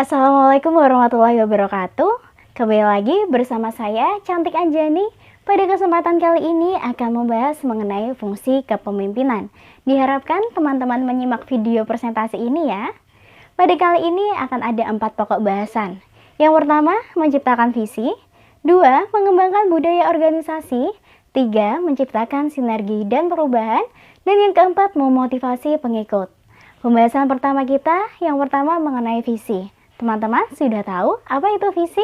Assalamualaikum warahmatullahi wabarakatuh. Kembali lagi bersama saya, Cantik Anjani. Pada kesempatan kali ini akan membahas mengenai fungsi kepemimpinan. Diharapkan teman-teman menyimak video presentasi ini ya. Pada kali ini akan ada 4 pokok bahasan. Yang pertama, menciptakan visi. 2, mengembangkan budaya organisasi. 3, menciptakan sinergi dan perubahan. Dan yang keempat, memotivasi pengikut. Pembahasan pertama kita, yang pertama mengenai visi. Teman-teman sudah tahu apa itu visi?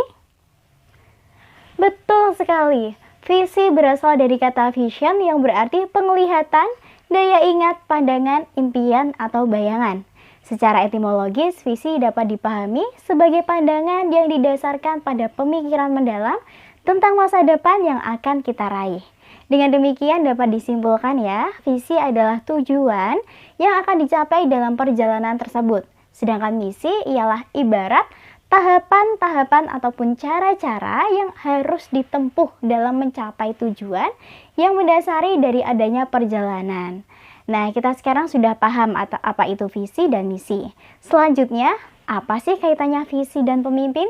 Betul sekali. Visi berasal dari kata vision yang berarti penglihatan, daya ingat, pandangan, impian, atau bayangan. Secara etimologis, visi dapat dipahami sebagai pandangan yang didasarkan pada pemikiran mendalam tentang masa depan yang akan kita raih. Dengan demikian dapat disimpulkan ya, visi adalah tujuan yang akan dicapai dalam perjalanan tersebut. Sedangkan misi ialah ibarat tahapan-tahapan ataupun cara-cara yang harus ditempuh dalam mencapai tujuan yang mendasari dari adanya perjalanan. Nah, kita sekarang sudah paham apa itu visi dan misi. Selanjutnya, apa sih kaitannya visi dan pemimpin?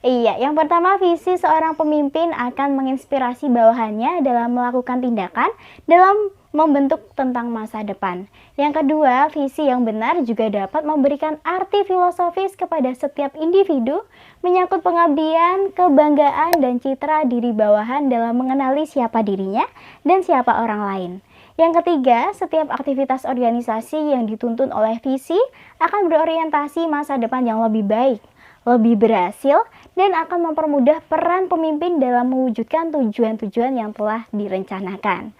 Iya, yang pertama visi seorang pemimpin akan menginspirasi bawahannya dalam melakukan tindakan dalam membentuk tentang masa depan. Yang kedua, visi yang benar juga dapat memberikan arti filosofis kepada setiap individu, menyangkut pengabdian, kebanggaan, dan citra diri bawahan dalam mengenali siapa dirinya dan siapa orang lain. Yang ketiga, setiap aktivitas organisasi yang dituntun oleh visi akan berorientasi masa depan yang lebih baik, lebih berhasil, dan akan mempermudah peran pemimpin dalam mewujudkan tujuan-tujuan yang telah direncanakan.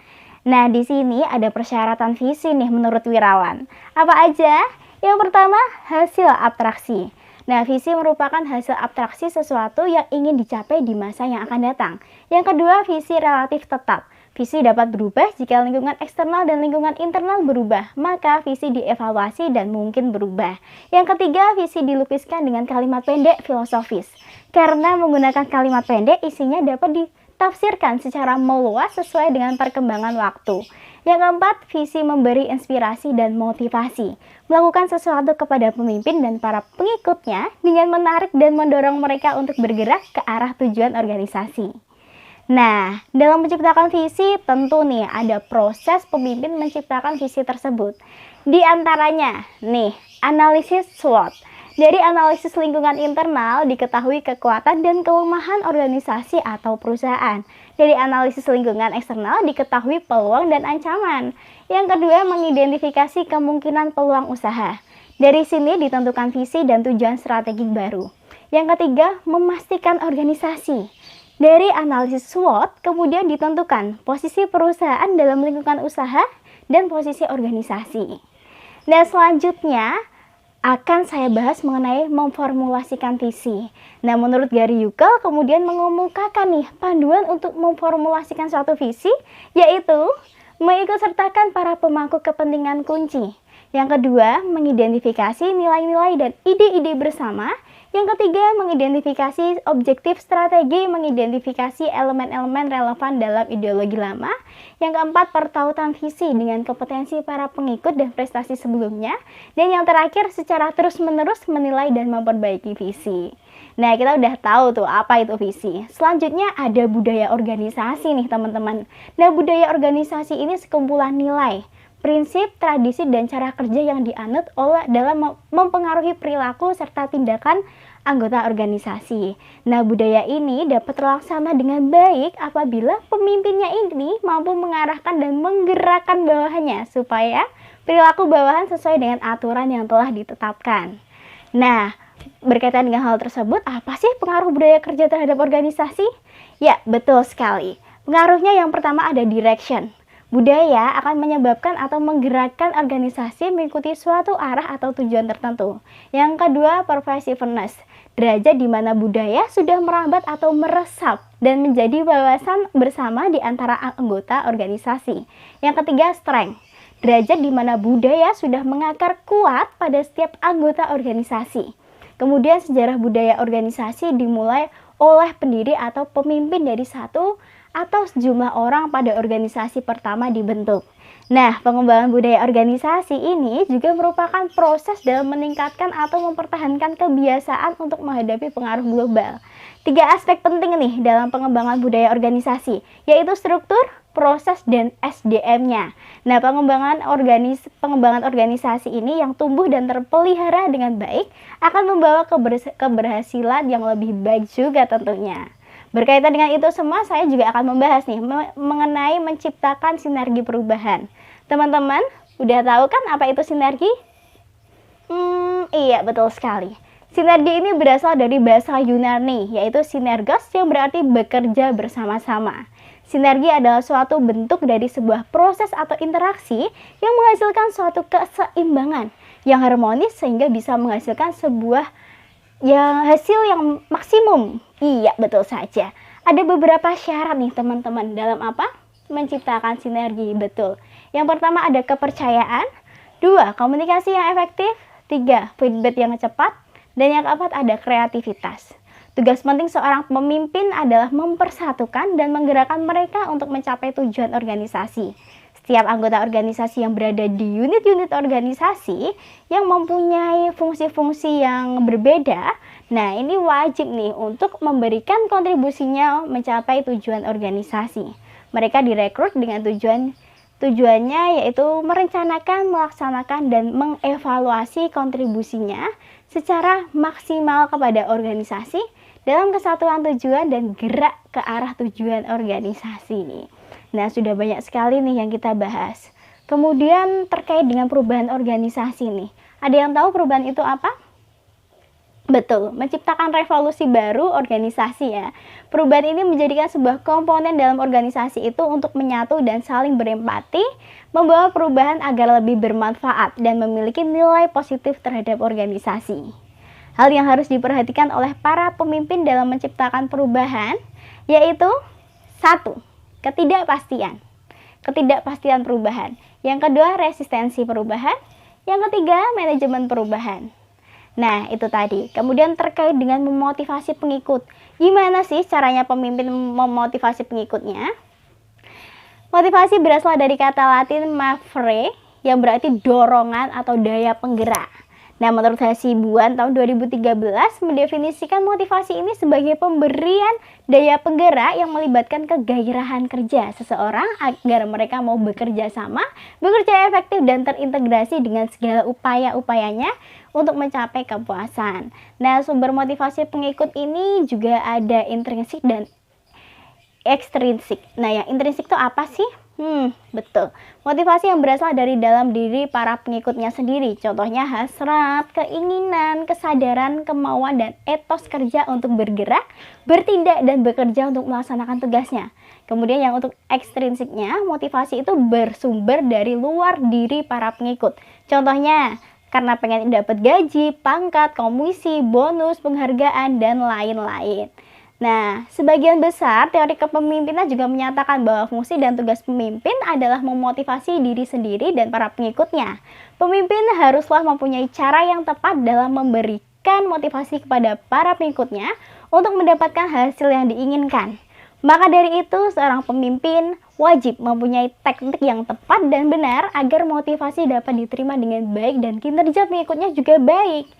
Nah, di sini ada persyaratan visi nih menurut Wirawan. Apa aja? Yang pertama, hasil abstraksi. Nah, visi merupakan hasil abstraksi sesuatu yang ingin dicapai di masa yang akan datang. Yang kedua, visi relatif tetap. Visi dapat berubah jika lingkungan eksternal dan lingkungan internal berubah, maka visi dievaluasi dan mungkin berubah. Yang ketiga, visi dilukiskan dengan kalimat pendek filosofis. Karena menggunakan kalimat pendek, isinya dapat ditafsirkan secara meluas sesuai dengan perkembangan waktu. Yang keempat, visi memberi inspirasi dan motivasi. Melakukan sesuatu kepada pemimpin dan para pengikutnya dengan menarik dan mendorong mereka untuk bergerak ke arah tujuan organisasi. Nah, dalam menciptakan visi tentu nih ada proses pemimpin menciptakan visi tersebut. Di antaranya, nih, analisis SWOT. Dari analisis lingkungan internal diketahui kekuatan dan kelemahan organisasi atau perusahaan. Dari analisis lingkungan eksternal diketahui peluang dan ancaman. Yang kedua, mengidentifikasi kemungkinan peluang usaha. Dari sini ditentukan visi dan tujuan strategik baru. Yang ketiga, memastikan organisasi. Dari analisis SWOT, kemudian ditentukan posisi perusahaan dalam lingkungan usaha dan posisi organisasi. Dan selanjutnya akan saya bahas mengenai memformulasikan visi. Nah, menurut Gary Yukel kemudian mengemukakan nih panduan untuk memformulasikan suatu visi, yaitu mengikutsertakan para pemangku kepentingan kunci. Yang kedua, mengidentifikasi nilai-nilai dan ide-ide bersama. Yang ketiga, mengidentifikasi objektif strategi, mengidentifikasi elemen-elemen relevan dalam ideologi lama. Yang keempat, pertautan visi dengan kompetensi para pengikut dan prestasi sebelumnya. Dan yang terakhir, secara terus-menerus menilai dan memperbaiki visi. Nah, kita udah tahu tuh apa itu visi. Selanjutnya ada budaya organisasi nih teman-teman. Nah, budaya organisasi ini sekumpulan nilai, prinsip, tradisi, dan cara kerja yang dianut oleh dalam mempengaruhi perilaku serta tindakan anggota organisasi. Nah, budaya ini dapat terlaksana dengan baik apabila pemimpinnya ini mampu mengarahkan dan menggerakkan bawahannya supaya perilaku bawahan sesuai dengan aturan yang telah ditetapkan. Nah, berkaitan dengan hal tersebut, apa sih pengaruh budaya kerja terhadap organisasi? Ya, betul sekali. Pengaruhnya yang pertama ada direction. Budaya akan menyebabkan atau menggerakkan organisasi mengikuti suatu arah atau tujuan tertentu. Yang kedua, pervasiveness. Derajat di mana budaya sudah merambat atau meresap dan menjadi wawasan bersama di antara anggota organisasi. Yang ketiga, strength. Derajat di mana budaya sudah mengakar kuat pada setiap anggota organisasi. Kemudian sejarah budaya organisasi dimulai oleh pendiri atau pemimpin dari satu atau sejumlah orang pada organisasi pertama dibentuk. Nah, pengembangan budaya organisasi ini juga merupakan proses dalam meningkatkan atau mempertahankan kebiasaan untuk menghadapi pengaruh global. 3 aspek penting nih dalam pengembangan budaya organisasi, yaitu struktur, proses, dan SDM-nya. Nah, pengembangan organisasi ini yang tumbuh dan terpelihara dengan baik akan membawa keberhasilan yang lebih baik juga tentunya. Berkaitan dengan itu semua, saya juga akan membahas nih mengenai menciptakan sinergi perubahan. Teman-teman, udah tahu kan apa itu sinergi? Iya, betul sekali. Sinergi ini berasal dari bahasa Yunani, yaitu sinergos yang berarti bekerja bersama-sama. Sinergi adalah suatu bentuk dari sebuah proses atau interaksi yang menghasilkan suatu keseimbangan yang harmonis sehingga bisa menghasilkan sebuah hasil yang maksimum. Iya, betul saja. Ada beberapa syarat nih teman-teman dalam apa? Menciptakan sinergi, betul. Yang pertama ada kepercayaan, 2, komunikasi yang efektif, 3, feedback yang cepat, dan yang keempat ada kreativitas. Tugas penting seorang pemimpin adalah mempersatukan dan menggerakkan mereka untuk mencapai tujuan organisasi. Setiap anggota organisasi yang berada di unit-unit organisasi yang mempunyai fungsi-fungsi yang berbeda, nah ini wajib nih untuk memberikan kontribusinya mencapai tujuan organisasi. Mereka direkrut dengan tujuannya yaitu merencanakan, melaksanakan, dan mengevaluasi kontribusinya secara maksimal kepada organisasi dalam kesatuan tujuan dan gerak ke arah tujuan organisasi. Nah, sudah banyak sekali nih yang kita bahas. Kemudian terkait dengan perubahan organisasi nih. Ada yang tahu perubahan itu apa? Betul, menciptakan revolusi baru organisasi ya. Perubahan ini menjadikan sebuah komponen dalam organisasi itu untuk menyatu dan saling berempati, membawa perubahan agar lebih bermanfaat dan memiliki nilai positif terhadap organisasi. Hal yang harus diperhatikan oleh para pemimpin dalam menciptakan perubahan yaitu 1. Ketidakpastian perubahan. Yang kedua, resistensi perubahan. Yang ketiga, manajemen perubahan. Nah, itu tadi. Kemudian terkait dengan memotivasi pengikut. Gimana sih caranya pemimpin memotivasi pengikutnya? Motivasi berasal dari kata Latin movere yang berarti dorongan atau daya penggerak. Nah, menurut Hasibuan tahun 2013 mendefinisikan motivasi ini sebagai pemberian daya penggerak yang melibatkan kegairahan kerja seseorang agar mereka mau bekerja sama, bekerja efektif dan terintegrasi dengan segala upaya-upayanya untuk mencapai kepuasan. Nah, sumber motivasi pengikut ini juga ada intrinsik dan ekstrinsik. Nah, yang intrinsik itu apa sih? Betul. Motivasi yang berasal dari dalam diri para pengikutnya sendiri. Contohnya hasrat, keinginan, kesadaran, kemauan, dan etos kerja untuk bergerak, bertindak, dan bekerja untuk melaksanakan tugasnya. Kemudian yang untuk ekstrinsiknya, motivasi itu bersumber dari luar diri para pengikut. Contohnya, karena pengen dapat gaji, pangkat, komisi, bonus, penghargaan, dan lain-lain. Nah, sebagian besar teori kepemimpinan juga menyatakan bahwa fungsi dan tugas pemimpin adalah memotivasi diri sendiri dan para pengikutnya. Pemimpin haruslah mempunyai cara yang tepat dalam memberikan motivasi kepada para pengikutnya untuk mendapatkan hasil yang diinginkan. Maka dari itu, seorang pemimpin wajib mempunyai teknik yang tepat dan benar agar motivasi dapat diterima dengan baik dan kinerja pengikutnya juga baik.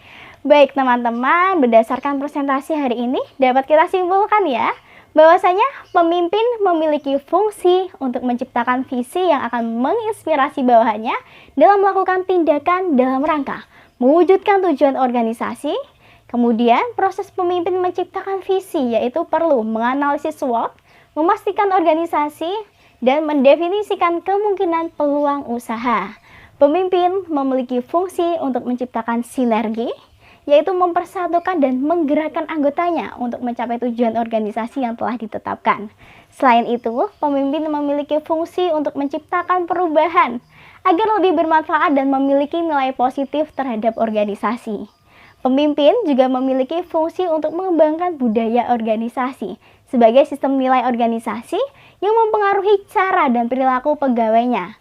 Baik teman-teman, berdasarkan presentasi hari ini dapat kita simpulkan ya bahwasanya pemimpin memiliki fungsi untuk menciptakan visi yang akan menginspirasi bawahannya dalam melakukan tindakan dalam rangka mewujudkan tujuan organisasi. Kemudian proses pemimpin menciptakan visi yaitu perlu menganalisis SWOT, memastikan organisasi, dan mendefinisikan kemungkinan peluang usaha. Pemimpin memiliki fungsi untuk menciptakan sinergi, yaitu mempersatukan dan menggerakkan anggotanya untuk mencapai tujuan organisasi yang telah ditetapkan. Selain itu, pemimpin memiliki fungsi untuk menciptakan perubahan agar lebih bermanfaat dan memiliki nilai positif terhadap organisasi. Pemimpin juga memiliki fungsi untuk mengembangkan budaya organisasi sebagai sistem nilai organisasi yang mempengaruhi cara dan perilaku pegawainya.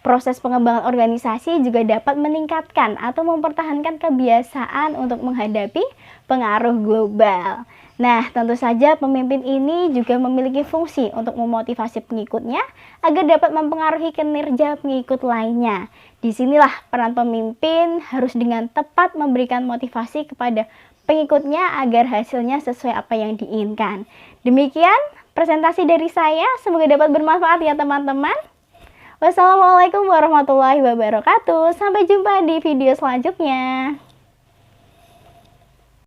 Proses pengembangan organisasi juga dapat meningkatkan atau mempertahankan kebiasaan untuk menghadapi pengaruh global. Nah, tentu saja pemimpin ini juga memiliki fungsi untuk memotivasi pengikutnya agar dapat mempengaruhi kinerja pengikut lainnya. Disinilah peran pemimpin harus dengan tepat memberikan motivasi kepada pengikutnya agar hasilnya sesuai apa yang diinginkan. Demikian presentasi dari saya, semoga dapat bermanfaat ya teman-teman. Wassalamualaikum warahmatullahi wabarakatuh. Sampai jumpa di video selanjutnya.